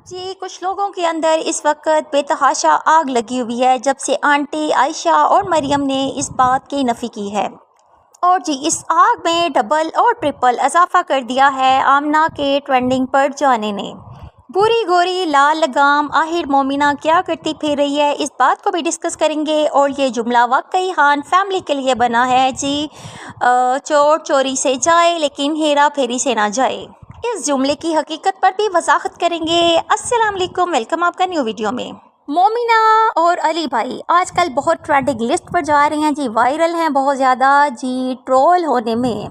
جی کچھ لوگوں کے اندر اس وقت بے تحاشا آگ لگی ہوئی ہے جب سے آنٹی عائشہ اور مریم نے اس بات کی نفی کی ہے، اور جی اس آگ میں ڈبل اور ٹرپل اضافہ کر دیا ہے آمنہ کے ٹرینڈنگ پر جانے نے۔ بوری گوری لال لگام آخر مومنہ کیا کرتی پھر رہی ہے، اس بات کو بھی ڈسکس کریں گے۔ اور یہ جملہ واقعی خان فیملی کے لیے بنا ہے جی، چور چوری سے جائے لیکن ہیرا پھیری سے نہ جائے، اس جملے کی حقیقت پر بھی وضاحت کریں گے۔ السلام علیکم، ویلکم آپ کا نیو ویڈیو میں۔ مومنہ اور علی بھائی آج کل بہت ٹرینڈنگ لسٹ پر جا رہے ہیں جی، وائرل ہیں بہت زیادہ جی، ٹرول ہونے میں،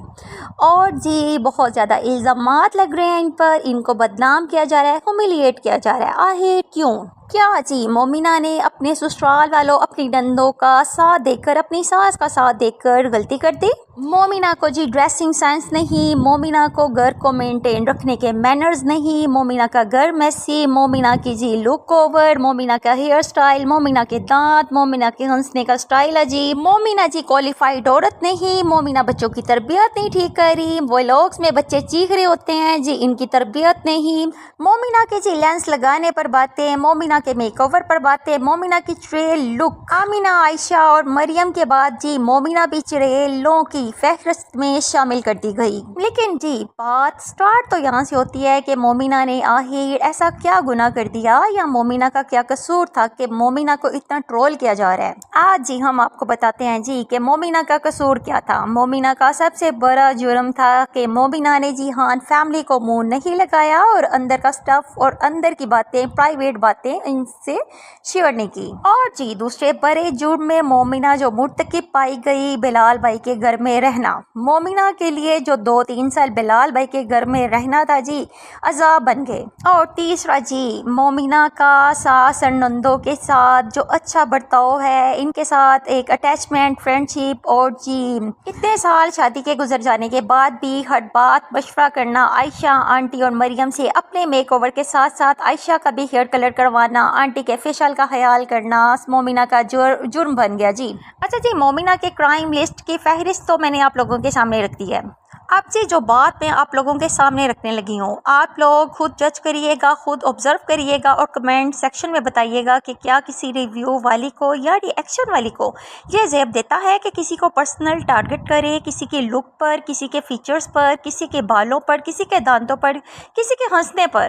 اور جی بہت زیادہ الزامات لگ رہے ہیں ان پر، ان کو بدنام کیا جا رہا ہے، ہیومیلیٹ کیا جا رہا ہے۔ آخر کیوں؟ کیا جی مومنہ نے اپنے سسرال والوں، اپنی نندوں کا ساتھ دے کر، اپنی ساس کا ساتھ دے کر غلطی کر دی؟ مومنہ کو جی ڈریسنگ سینس نہیں، مومنہ کو گھر کو مینٹین رکھنے کے مینرز نہیں، مومنہ کا گھر میسی، مومنہ کی جی لک اوور، مومنہ کا ہیئر سٹائل، مومنہ کے دانت، مومنہ کے ہنسنے کا سٹائل عجیب، مومنہ جی کوالیفائڈ عورت نہیں، مومنہ بچوں کی تربیت نہیں ٹھیک کر رہی، ولاگز میں بچے چیخ رہے ہوتے ہیں جی، ان کی تربیت نہیں، مومنہ کے جی لینس لگانے پر باتیں، مومنہ کے میک اوور پر باتیں، مومنہ کی چڑیل لک، آمنہ عائشہ اور مریم کے بعد جی مومنہ بھی چڑیلوں کی فہرست میں شامل کر دی گئی۔ لیکن جی بات سٹارٹ تو یہاں سے ہوتی ہے کہ مومنہ نے آخر ایسا کیا گناہ کر دیا، یا مومنہ کا کیا قصور تھا کہ مومنہ کو اتنا ٹرول کیا جا رہا ہے۔ آج جی ہم آپ کو بتاتے ہیں جی کہ مومنہ کا قصور کیا تھا۔ مومنہ کا سب سے بڑا جرم تھا کہ مومنہ نے جی خان فیملی کو منہ نہیں لگایا، اور اندر کا سٹف اور اندر کی باتیں، پرائیویٹ باتیں ان سے شیئر نہیں کی۔ اور جی دوسرے بڑے جرم میں مومنہ جو مرتکب پائی گئی، بلال بھائی کے گھر میں رہنا، مومنہ کے لیے جو 2-3 سال بلال بھائی کے گھر میں رہنا تھا جی، عذاب بن گئے۔ اور تیسرا جی مومنہ کا ساس اور نندوں کے ساتھ جو اچھا برتاؤ ہے، ان کے ساتھ ایک اٹیچمنٹ، فرینڈشپ، اور جی اتنے سال شادی کے گزر جانے کے بعد بھی ہر بات مشورہ کرنا عائشہ آنٹی اور مریم سے، اپنے میک اوور کے ساتھ ساتھ عائشہ کا بھی ہیئر کلر کروانا، آنٹی کے فیشل کا خیال کرنا، مومنہ کا جرم بن گیا جی۔ اچھا جی مومنہ کے کرائم لسٹ کی فہرست تو میں نے آپ لوگوں کے سامنے رکھ دی ہے۔ اب جی جو بات میں آپ لوگوں کے سامنے رکھنے لگی ہوں، آپ لوگ خود جج کریے گا، خود آبزرو کریے گا، اور کمنٹ سیکشن میں بتائیے گا کہ کیا کسی ریویو والی کو یا ری ایکشن والی کو یہ زیب دیتا ہے کہ کسی کو پرسنل ٹارگٹ کرے، کسی کی لک پر، کسی کے فیچرز پر، کسی کے بالوں پر، کسی کے دانتوں پر، کسی کے ہنسنے پر،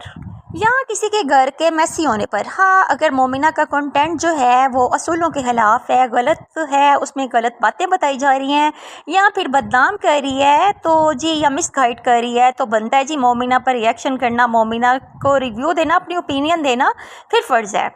یا کسی کے گھر کے میسی ہونے پر۔ ہاں اگر مومنہ کا کنٹینٹ جو ہے وہ اصولوں کے خلاف ہے، غلط ہے، اس میں غلط باتیں بتائی جا رہی ہیں، یا پھر بدنام کر رہی ہے تو جی، یا مس گائیڈ کر رہی ہے، تو بنتا ہے جی مومنہ پر ری ایکشن کرنا، مومنہ کو ریویو دینا، اپنی اوپینین دینا پھر فرض ہے۔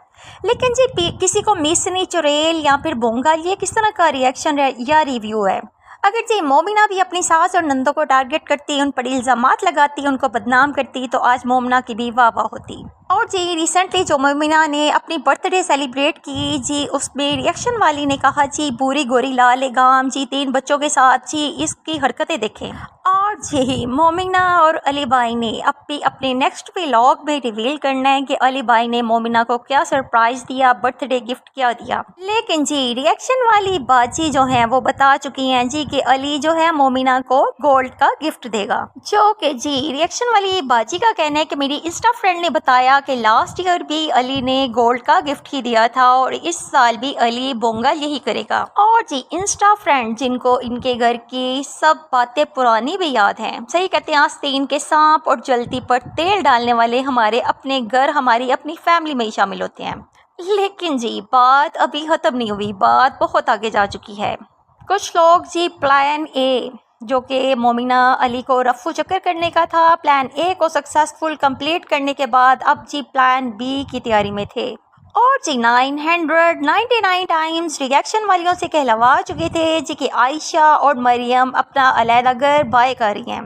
لیکن جی کسی کو میسنی، چڑیل یا پھر بونگا، یہ کس طرح کا ری ایکشن یا ریویو ہے؟ اگر جی مومنہ بھی اپنی ساس اور نندوں کو ٹارگٹ کرتی، ان پر الزامات لگاتی، ان کو بدنام کرتی، تو آج مومنہ کی بھی واہ واہ ہوتی۔ اور جی ریسنٹلی جو مومنہ نے اپنی برتھ ڈے سیلیبریٹ کی جی، اس میں ری ایکشن والی نے کہا جی بوری گوری لال گام جی، 3 بچوں کے ساتھ جی، اس کی حرکتیں دیکھیں۔ اور جی مومنہ اور علی بھائی نے اپنے نیکسٹ ولاگ میں ریویل کرنا ہے کہ علی بھائی نے مومنہ کو کیا سرپرائز دیا، برتھ ڈے گفٹ کیا دیا۔ لیکن جی ری ایکشن والی باجی جو ہیں وہ بتا چکی ہیں جی کہ علی جو ہے مومنہ کو گولڈ کا گفٹ دے گا، جو کہ جی ری ایکشن والی باجی کا کہنا ہے کہ میری انسٹا فرینڈ نے بتایا کہ لاسٹ ایئر بھی علی نے گولڈ کا گفٹ ہی دیا تھا، اور اس سال بھی علی بونگا یہی کرے گا۔ اور جی انسٹا فرینڈ جن کو ان کے گھر کی سب باتیں پرانی بھی یاد ہیں، صحیح کہتے ہیں، آستین کے سانپ اور جلتی پر تیل ڈالنے والے ہمارے اپنے گھر، ہماری اپنی فیملی میں ہی شامل ہوتے ہیں۔ لیکن جی بات ابھی ختم نہیں ہوئی، بات بہت آگے جا چکی ہے۔ کچھ لوگ جی پلان اے، جو کہ مومنہ علی کو رفو چکر کرنے کا تھا، پلان اے کو سکسیسفل کمپلیٹ کرنے کے بعد اب جی پلان بی کی تیاری میں تھے، اور جی 999 ٹائمز ری ایکشن والیوں سے کہلوا چکے تھے جی کہ عائشہ اور مریم اپنا علیحدہ گھر بائے کر رہی ہیں،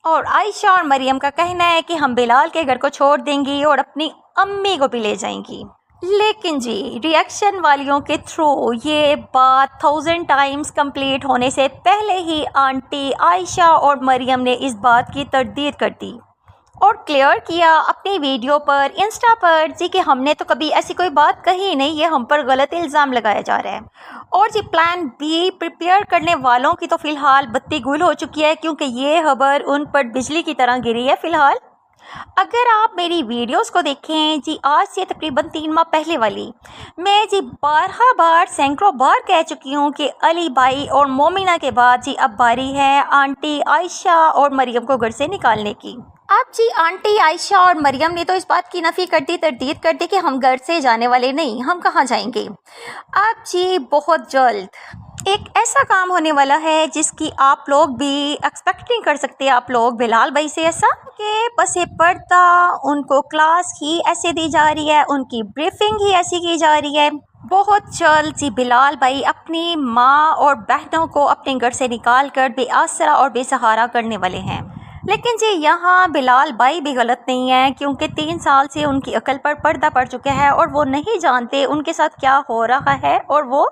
اور عائشہ اور مریم کا کہنا ہے کہ ہم بلال کے گھر کو چھوڑ دیں گی اور اپنی امی کو بھی لے جائیں گی۔ لیکن جی ری ایکشن والیوں کے تھرو یہ بات 1000 ٹائمز کمپلیٹ ہونے سے پہلے ہی آنٹی عائشہ اور مریم نے اس بات کی تردید کر دی، اور کلیئر کیا اپنی ویڈیو پر، انسٹا پر جی کہ ہم نے تو کبھی ایسی کوئی بات کہی نہیں، یہ ہم پر غلط الزام لگایا جا رہا ہے۔ اور جی پلان بی پریپیئر کرنے والوں کی تو فی الحال بتی گل ہو چکی ہے، کیونکہ یہ خبر ان پر بجلی کی طرح گری ہے فی الحال۔ اگر آپ میری ویڈیوز کو دیکھیں جی آج سے تقریباً 3 ماہ پہلے والی، میں جی بارہا بار سینکڑوں بار کہہ چکی ہوں کہ علی بھائی اور مومنہ کے بعد جی اب باری ہے آنٹی عائشہ اور مریم کو گھر سے نکالنے کی۔ اب جی آنٹی عائشہ اور مریم نے تو اس بات کی نفی کر دی، تردید کر دی کہ ہم گھر سے جانے والے نہیں، ہم کہاں جائیں گے۔ اب جی بہت جلد ایک ایسا کام ہونے والا ہے جس کی آپ لوگ بھی ایکسپیکٹ نہیں کر سکتے، آپ لوگ بلال بھائی سے، ایسا کہ پس پردہ ان کو کلاس ہی ایسے دی جا رہی ہے، ان کی بریفنگ ہی ایسی کی جا رہی ہے۔ بہت جلد جی بلال بھائی اپنی ماں اور بہنوں کو اپنے گھر سے نکال کر بے آسرا اور بے سہارا کرنے والے ہیں۔ لیکن جی یہاں بلال بھائی بھی غلط نہیں ہے، کیونکہ 3 سال سے ان کی عقل پر پردہ پڑ چکا ہے اور وہ نہیں جانتے ان کے ساتھ کیا ہو رہا ہے اور وہ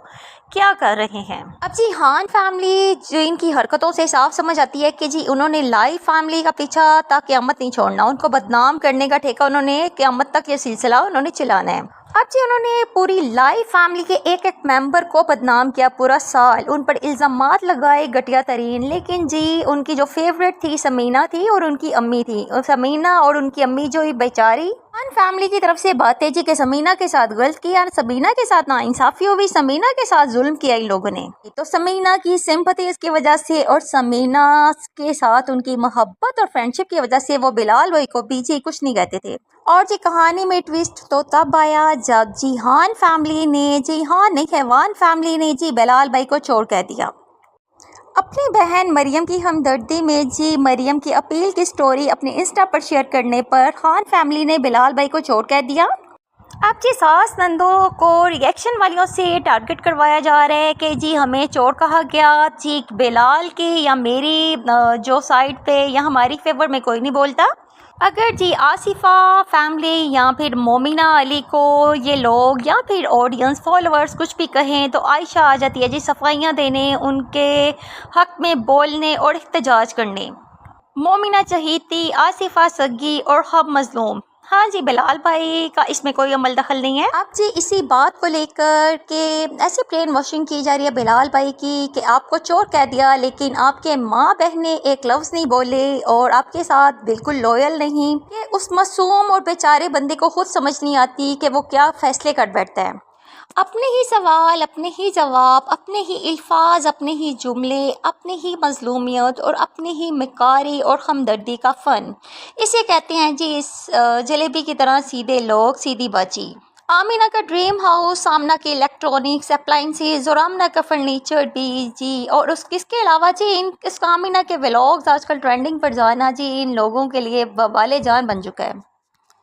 کیا کر رہے ہیں۔ اب جی خان فیملی جو ان کی حرکتوں سے صاف سمجھ آتی ہے کہ جی انہوں نے لائف فیملی کا پیچھا تا قیامت نہیں چھوڑنا، ان کو بدنام کرنے کا ٹھیکہ انہوں نے قیامت تک یہ سلسلہ انہوں نے چلانا ہے۔ اب جی انہوں نے پوری لائف فیملی کے ایک ایک ممبر کو بدنام کیا پورا سال، ان پر الزامات لگائے گھٹیا ترین، لیکن جی ان کی جو فیوریٹ تھی سمینہ تھی اور ان کی امی تھی، سمینہ اور ان کی امی جو بیچاری خان فیملی کی طرف سے باتیں جی کہ سمینہ کے ساتھ غلط کیا، سمینہ کے ساتھ ناانصافی ہوئی، سمینہ کے ساتھ ظلم کیا ان لوگوں نے، تو سمینہ کی سمپتھی اس کی وجہ سے اور سمینہ کے ساتھ ان کی محبت اور فرینڈشپ کی وجہ سے وہ بلال بھائی کو بھی جی کچھ نہیں کہتے تھے۔ اور جی کہانی میں ٹویسٹ تو تب آیا جب جیحان فیملی نے، جیحان نہیں خیوان فیملی نے جی بلال بھائی کو چور کہہ دیا۔ اپنی بہن مریم کی ہمدردی میں جی مریم کی اپیل کی سٹوری اپنے انسٹا پر شیئر کرنے پر خان فیملی نے بلال بھائی کو چور کہہ دیا۔ اب جی ساس نندوں کو ریئیکشن والیوں سے ٹارگٹ کروایا جا رہا ہے کہ جی ہمیں چور کہا گیا، جی بلال کی یا میری جو سائڈ پہ یا ہماری فیور میں کوئی نہیں بولتا۔ اگر جی آصفہ فیملی یا پھر مومنہ علی کو یہ لوگ یا پھر آڈینس فالوورز کچھ بھی کہیں تو عائشہ آ جاتی ہے جی صفائیاں دینے، ان کے حق میں بولنے اور احتجاج کرنے۔ مومنہ چہیتی، آصفہ سگی اور ہم مظلوم۔ ہاں جی بلال بھائی کا اس میں کوئی عمل دخل نہیں ہے۔ اب جی اسی بات کو لے کر کہ ایسے برین واشنگ کی جا رہی ہے بلال بھائی کی کہ آپ کو چور کہہ دیا، لیکن آپ کے ماں بہنیں ایک لفظ نہیں بولے اور آپ کے ساتھ بالکل لویل نہیں، کہ اس معصوم اور بیچارے بندے کو خود سمجھ نہیں آتی کہ وہ کیا فیصلے کر بیٹھتا ہے۔ اپنے ہی سوال، اپنے ہی جواب، اپنے ہی الفاظ، اپنے ہی جملے، اپنے ہی مظلومیت اور اپنے ہی مکاری اور ہمدردی کا فن، اسے کہتے ہیں جی اس جلیبی کی طرح سیدھے لوگ سیدھی باچی۔ آمینہ کا ڈریم ہاؤس، آمنہ کے الیکٹرانکس اپلائنسز اور آمنہ کا فرنیچر بھی جی، اور اس کے علاوہ جی اس آمینہ کے ولاگز آج کل ٹرینڈنگ پر جانا جی ان لوگوں کے لیے وبال جان بن چکا ہے۔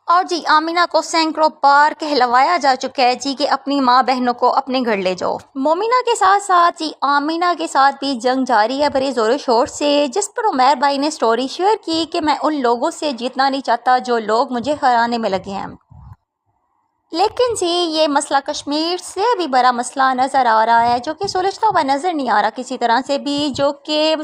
اور جی آمینہ کو سینکڑوں بار کہلوایا جا چکا ہے جی کہ اپنی ماں بہنوں کو اپنے گھر لے جاؤ۔ مومنہ کے ساتھ ساتھ جی آمینہ کے ساتھ بھی جنگ جاری ہے بڑے زور و شور سے، جس پر عمیر بھائی نے سٹوری شیئر کی کہ میں ان لوگوں سے جیتنا نہیں چاہتا جو لوگ مجھے ہرانے میں لگے ہیں۔ لیکن جی یہ مسئلہ کشمیر سے بھی بڑا مسئلہ نظر آ رہا ہے جو کہ سلجھتا ہوا نظر نہیں آ رہا کسی طرح سے بھی، جو کہ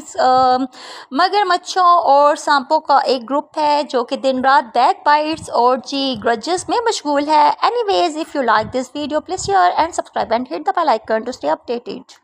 مگر مچھوں اور سانپوں کا ایک گروپ ہے جو کہ دن رات بیک بائٹس اور جی گرجز میں مشغول ہے۔ Anyways, if you like this video, please share and subscribe and hit the bell icon to stay updated.